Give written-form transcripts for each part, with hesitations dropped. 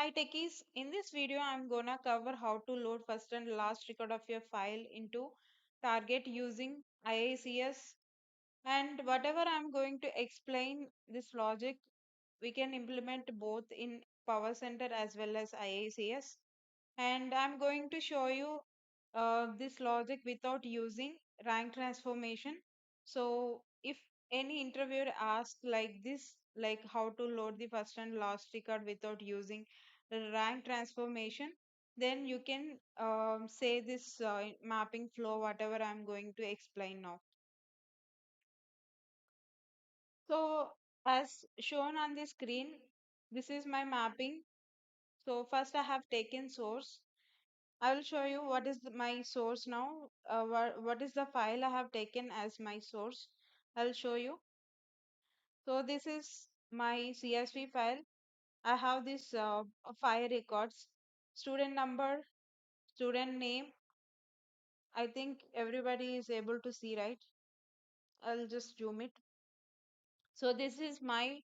Hi techies, in this video I'm gonna cover how to load first and last record of your file into target using IICS, and whatever I'm going to explain this logic we can implement both in PowerCenter as well as IICS, and I'm going to show you this logic without using rank transformation. So if any interviewer asks like this, like how to load the first and last record without using the rank transformation, then you can say this mapping flow, whatever I'm going to explain now. So as shown on the screen, this is my mapping. So first I have taken source. I will show you what is my source now. What is the file I have taken as my source? I'll show you. So this is my CSV file. I have this five records: student number, student name. I think everybody is able to see, right? I'll just zoom it. So this is my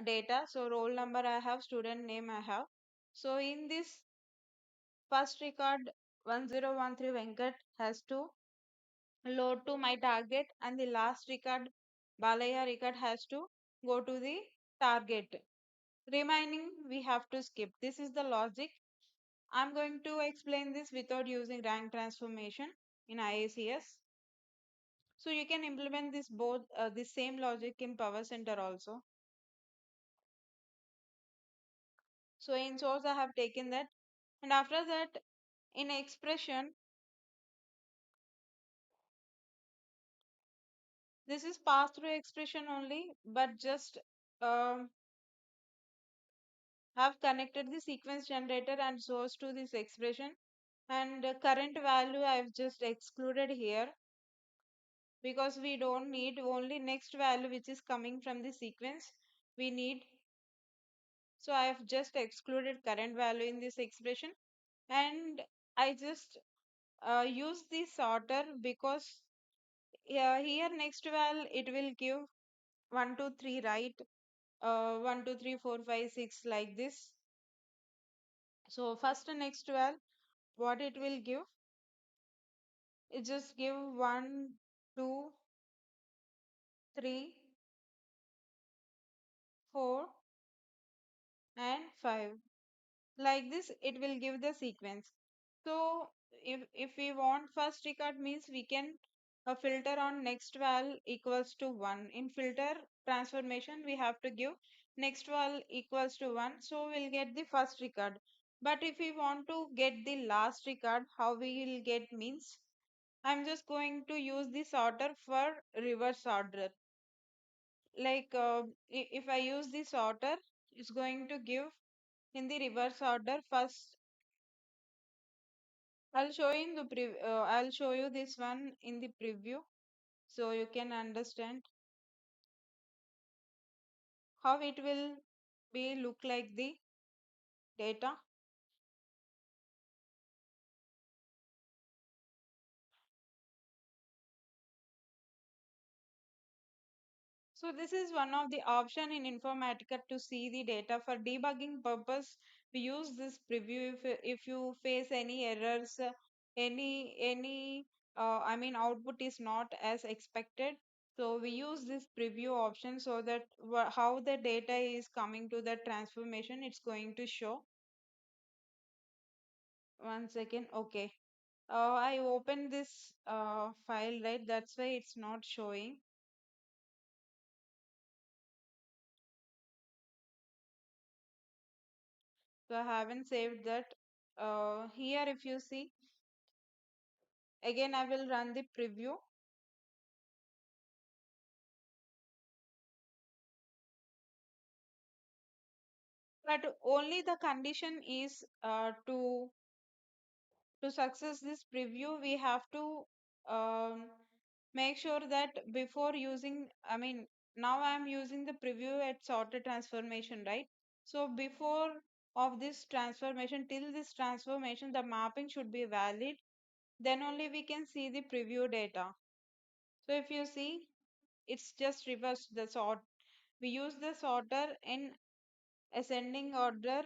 data. So roll number I have, student name I have. So in this first record 1013 Venkat has to load to my target, and the last record Balaya record has to go to the target. Remaining we have to skip. This is the logic. I'm going to explain this without using rank transformation in IACS. So you can implement this both the same logic in PowerCenter also. So in source I have taken that, and after that in expression, this is pass through expression only, but just um, have connected the sequence generator and source to this expression, and current value I've just excluded here because we don't need only next value which is coming from the sequence we need. So I've just excluded current value in this expression, and I just use the sorter because here next val it will give 1 2 3, right? 1 2 3 4 5 6 like this. So first next val what it will give, it just give 1 2 3 4 and 5, like this it will give the sequence. So if we want first record means we can filter on next val equals to 1. In filter transformation we have to give next val equals to 1, so we'll get the first record. But if we want to get the last record, how we will get means I'm just going to use the sorter for reverse order. Like if I use the sorter, it's going to give in the reverse order. First I'll show you this one in the preview so you can understand how it will be look like the data. So this is one of the option in Informatica to see the data. For debugging purpose, we use this preview. If you face any errors, any I mean output is not as expected. So we use this preview option so that how the data is coming to the transformation, it's going to show. One second. Okay. I opened this file, right? That's why it's not showing. So I haven't saved that. Here, if you see, again, I will run the preview. But only the condition is to success this preview, we have to um, make sure that before using, I mean, now I'm using the preview at sorted transformation, right? So before of this transformation, till this transformation, the mapping should be valid. Then only we can see the preview data. So if you see, it's just reversed the sort. We use the sorter in ascending order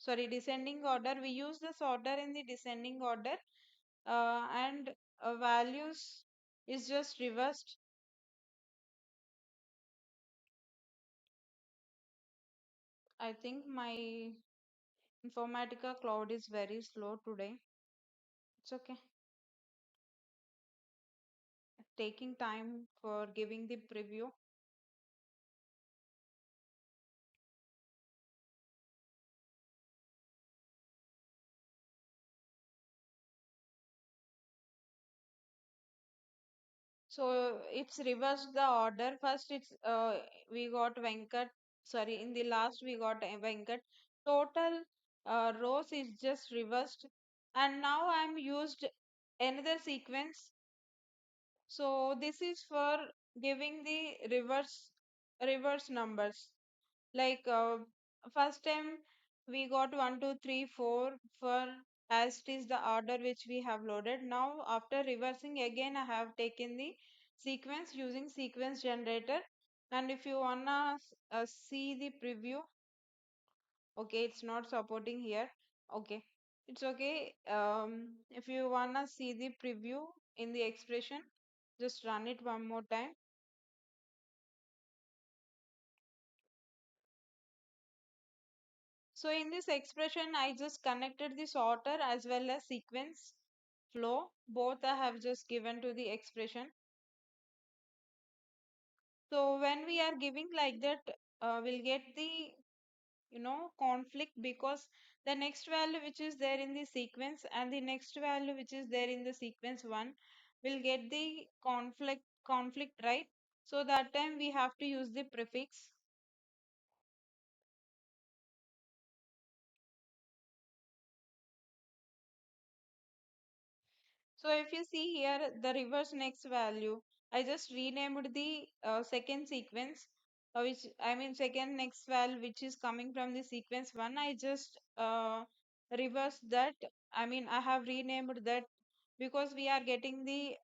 sorry, descending order. We use the sorter in the descending order, and values is just reversed. I think my Informatica cloud is very slow today. It's okay. Taking time for giving the preview. So it's reversed the order. First, it's we got Venkat. Sorry, in the last we got Venkat. Total rows is just reversed, and now I'm used another sequence. So this is for giving the reverse numbers. Like first time we got 1, 2, 3, 4 for as it is the order which we have loaded. Now after reversing again I have taken the sequence using sequence generator. And if you wanna see the preview, okay, it's not supporting here. Okay, it's okay. If you wanna see the preview in the expression, just run it one more time. So in this expression, I just connected the sorter as well as sequence flow. Both I have just given to the expression. So when we are giving like that, we'll get the conflict, because the next value which is there in the sequence and the next value which is there in the sequence one will get the conflict, right? So that time we have to use the prefix. So if you see here the reverse next value, I just renamed the second sequence, which I mean second next value which is coming from the sequence one. I just reverse that. I mean I have renamed that because we are getting the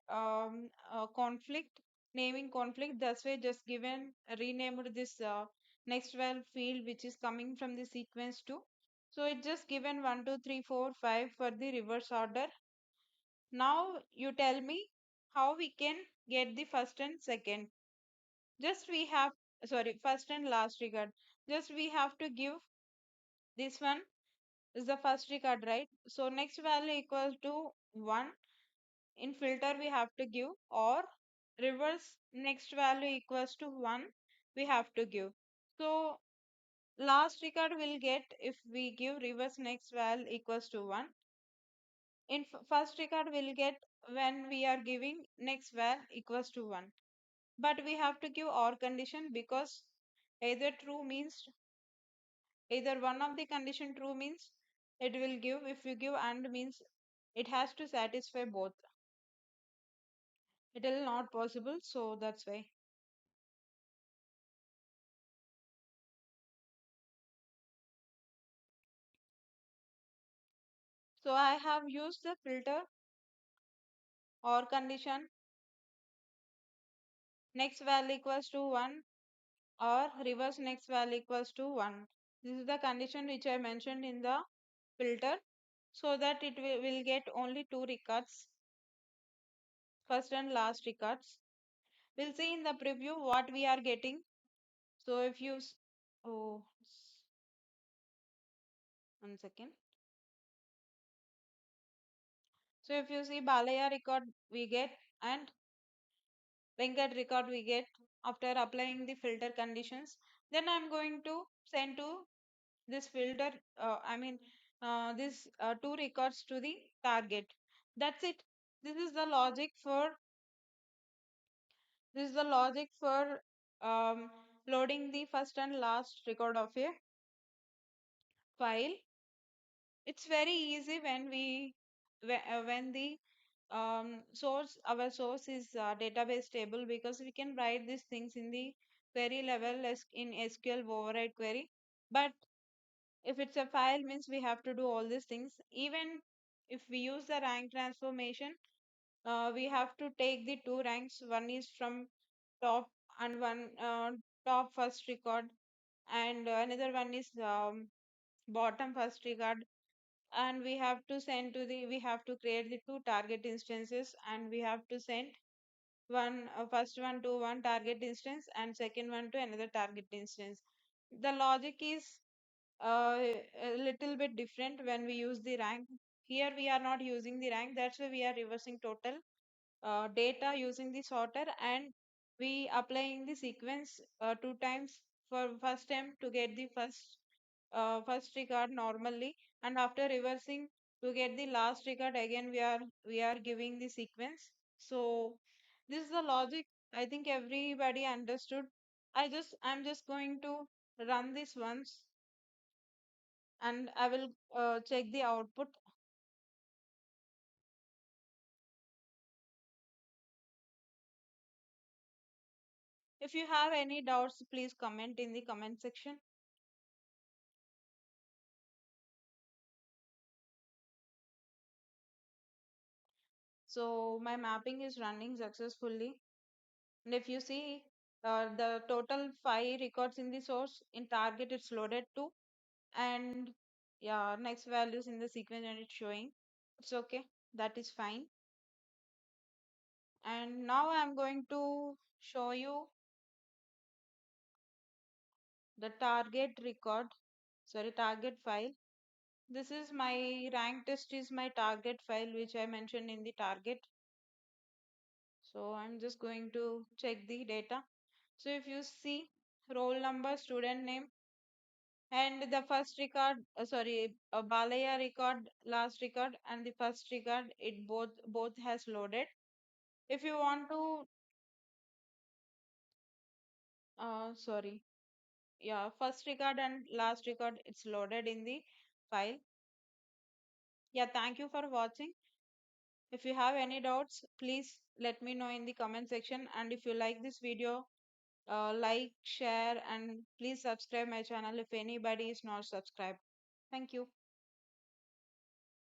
conflict, naming conflict. That's why just given renamed this next value field which is coming from the sequence two. So it just given 1, 2, 3, 4, 5 for the reverse order. Now you tell me how we can get the first and second. Just we have, sorry, first and last record. Just we have to give this one is the first record, right? So next value equals to 1. In filter we have to give, or reverse next value equals to 1 we have to give. So last record will get if we give reverse next value equals to 1. In first record we'll get when we are giving next val equals to 1, but we have to give or condition, because either true means, either one of the condition true means it will give. If you give and means it has to satisfy both. It will not possible, so that's why. So I have used the filter or condition next val equals to 1 or reverse next val equals to 1. This is the condition which I mentioned in the filter, so that it will get only two records, first and last records. We'll see in the preview what we are getting. So if you oh, 1 second. So if you see Balaya record we get, and Venkat record we get after applying the filter conditions, then I'm going to send to this filter, I mean this two records to the target. That's it. This is the logic for this is the logic for loading the first and last record of a file. It's very easy when when the source our source is database table, because we can write these things in the query level as in SQL override query. But if it's a file means we have to do all these things. Even if we use the rank transformation, we have to take the two ranks. One is from top, and one top first record, and another one is bottom first record, and we have to create the two target instances, and we have to send one first one to one target instance and second one to another target instance. The logic is a little bit different when we use the rank. Here we are not using the rank, that's why we are reversing total data using the sorter, and we applying the sequence two times. For first time to get the first record normally, and after reversing to get the last record again, we are giving the sequence. So this is the logic. I think everybody understood. I'm just going to run this once, and I will check the output. If you have any doubts, please comment in the comment section. So my mapping is running successfully. And if you see the total 5 records in the source, in target it's loaded too. And yeah, next values in the sequence and it's showing. It's okay. That is fine. And now I'm going to show you the target record, sorry, target file. This is my rank test is my target file which I mentioned in the target. So I'm just going to check the data. So if you see roll number, student name, and the first record, Balaya record, last record, and the first record, it both has loaded. If you want to, sorry, yeah, first record and last record, it's loaded in the file. Yeah, thank you for watching. If you have any doubts, please let me know in the comment section. And if you like this video, like, share, and please subscribe my channel if anybody is not subscribed. Thank you.